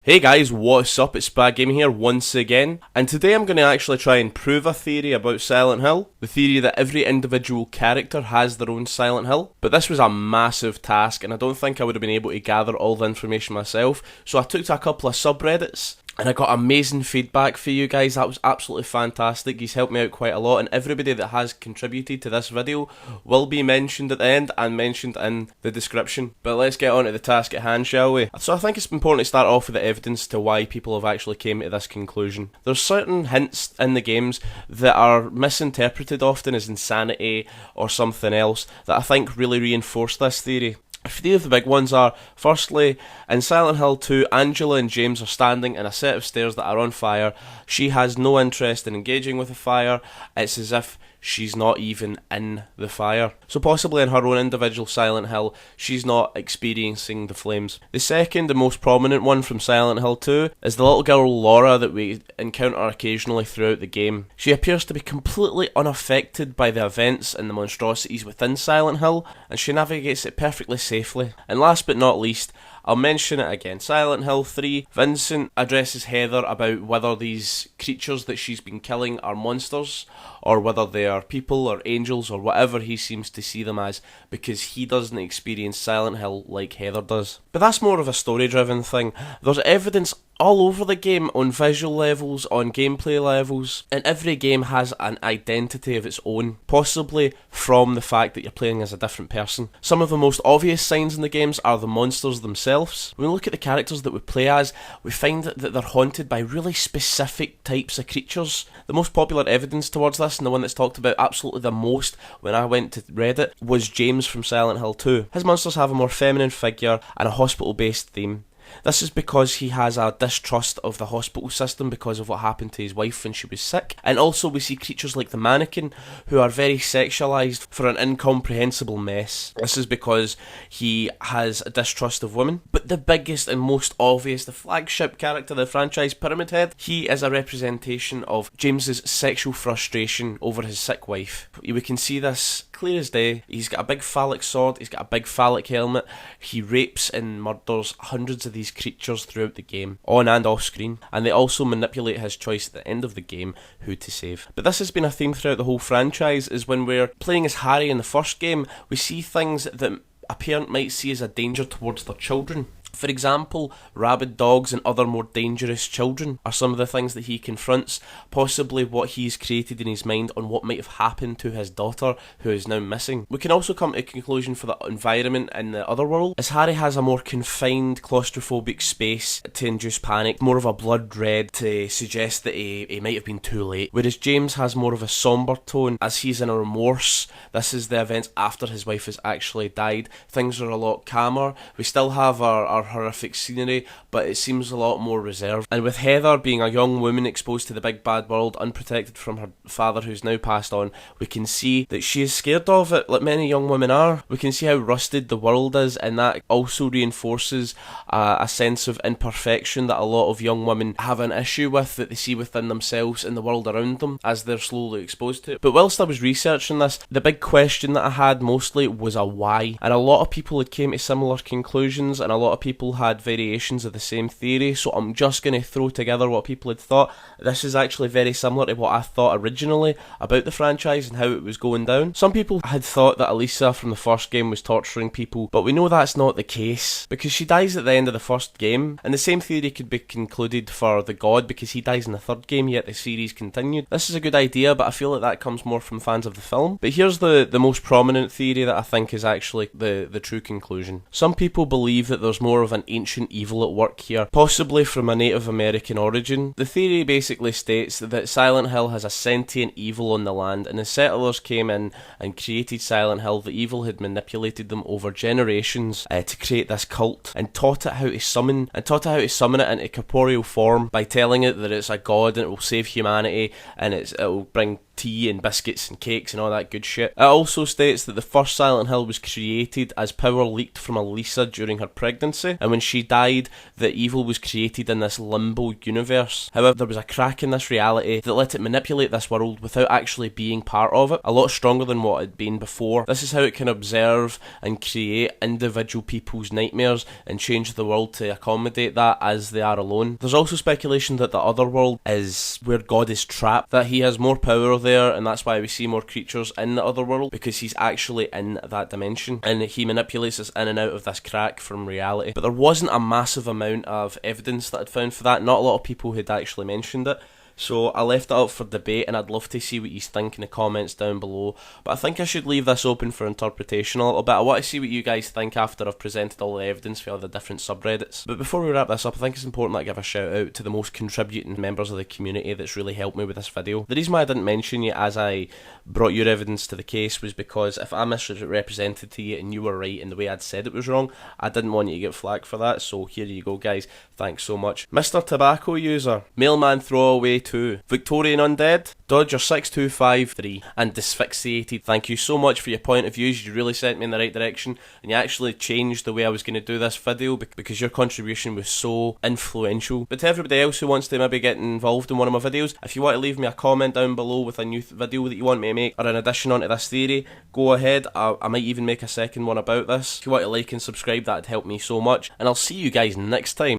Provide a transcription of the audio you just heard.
Hey guys, what's up? It's Spag Gaming here once again, and today I'm going to actually try and prove a theory about Silent Hill. The theory that every individual character has their own Silent Hill. But this was a massive task, and I don't think I would have been able to gather all the information myself, so I took to a couple of subreddits. And I got amazing feedback for you guys. That was absolutely fantastic. He's helped me out quite a lot, and everybody that has contributed to this video will be mentioned at the end and mentioned in the description. But let's get on to the task at hand, shall we? So I think it's important to start off with the evidence to why people have actually came to this conclusion. There's certain hints in the games that are misinterpreted often as insanity or something else that I think really reinforce this theory. A few of the big ones are, firstly, in Silent Hill 2, Angela and James are standing in a set of stairs that are on fire. She has no interest in engaging with the fire. It's as if she's not even in the fire. So possibly in her own individual Silent Hill, she's not experiencing the flames. The second and most prominent one from Silent Hill 2 is the little girl Laura that we encounter occasionally throughout the game. She appears to be completely unaffected by the events and the monstrosities within Silent Hill, and she navigates it perfectly safely. And last but not least, I'll mention it again. Silent Hill 3, Vincent addresses Heather about whether these creatures that she's been killing are monsters, or whether they are people or angels or whatever he seems to see them as, because he doesn't experience Silent Hill like Heather does. But that's more of a story-driven thing. There's evidence all over the game on visual levels, on gameplay levels, and every game has an identity of its own, possibly from the fact that you're playing as a different person. Some of the most obvious signs in the games are the monsters themselves. When we look at the characters that we play as, we find that they're haunted by really specific types of creatures. The most popular evidence towards this, and the one that's talked about absolutely the most when I went to Reddit, was James from Silent Hill 2. His monsters have a more feminine figure and a hospital-based theme. This is because he has a distrust of the hospital system because of what happened to his wife when she was sick. And also we see creatures like the mannequin, who are very sexualised for an incomprehensible mess. This is because he has a distrust of women. But the biggest and most obvious, the flagship character of the franchise, Pyramid Head, he is a representation of James's sexual frustration over his sick wife. We can see this clear as day. He's got a big phallic sword, he's got a big phallic helmet, he rapes and murders hundreds of these creatures throughout the game, on and off screen, and they also manipulate his choice at the end of the game who to save. But this has been a theme throughout the whole franchise, is when we're playing as Harry in the first game, we see things that a parent might see as a danger towards their children. For example, rabid dogs and other more dangerous children are some of the things that he confronts, possibly what he's created in his mind on what might have happened to his daughter, who is now missing. We can also come to a conclusion for the environment in the other world, as Harry has a more confined, claustrophobic space to induce panic, more of a blood red to suggest that he might have been too late, whereas James has more of a sombre tone, as he's in a remorse. This is the events after his wife has actually died. Things are a lot calmer. We still have our horrific scenery, but it seems a lot more reserved. And with Heather being a young woman exposed to the big bad world, unprotected from her father who's now passed on, we can see that she is scared of it, like many young women are. We can see how rusted the world is, and that also reinforces a sense of imperfection that a lot of young women have an issue with, that they see within themselves and the world around them as they're slowly exposed to it. But whilst I was researching this, the big question that I had mostly was a why, and a lot of people had came to similar conclusions, and a lot of people had variations of the same theory, so I'm just going to throw together what people had thought. This is actually very similar to what I thought originally about the franchise and how it was going down. Some people had thought that Elisa from the first game was torturing people, but we know that's not the case, because she dies at the end of the first game, and the same theory could be concluded for the god, because he dies in the third game, yet the series continued. This is a good idea, but I feel like that comes more from fans of the film. But here's the most prominent theory that I think is actually the true conclusion. Some people believe that there's more of an ancient evil at work here, possibly from a Native American origin. The theory basically states that Silent Hill has a sentient evil on the land, and as settlers came in and created Silent Hill, the evil had manipulated them over generations to create this cult, and taught it how to summon it into corporeal form by telling it that it's a god and it will save humanity and it will bring tea and biscuits and cakes and all that good shit. It also states that the first Silent Hill was created as power leaked from Elisa during her pregnancy, and when she died, the evil was created in this limbo universe. However, there was a crack in this reality that let it manipulate this world without actually being part of it, a lot stronger than what it had been before. This is how it can observe and create individual people's nightmares and change the world to accommodate that as they are alone. There's also speculation that the other world is where God is trapped, that he has more power there, and that's why we see more creatures in the other world, because he's actually in that dimension and he manipulates us in and out of this crack from reality. But there wasn't a massive amount of evidence that I'd found for that. Not a lot of people had actually mentioned it. So I left it up for debate, and I'd love to see what you think in the comments down below. But I think I should leave this open for interpretation a little bit. I want to see what you guys think after I've presented all the evidence for all the different subreddits. But before we wrap this up, I think it's important that I give a shout out to the most contributing members of the community that's really helped me with this video. The reason why I didn't mention you as I brought your evidence to the case was because if I misrepresented to you and you were right in the way I'd said it was wrong, I didn't want you to get flagged for that. So here you go, guys. Thanks so much. Mr. Tobacco User, Mailman Throwaway 2, Victorian Undead, Dodger6253, and Dysphyxiated. Thank you so much for your point of views. You really sent me in the right direction, and you actually changed the way I was going to do this video because your contribution was so influential. But to everybody else who wants to maybe get involved in one of my videos, if you want to leave me a comment down below with a new video that you want me to make or an addition onto this theory, go ahead. I might even make a second one about this. If you want to like and subscribe, that'd help me so much, and I'll see you guys next time.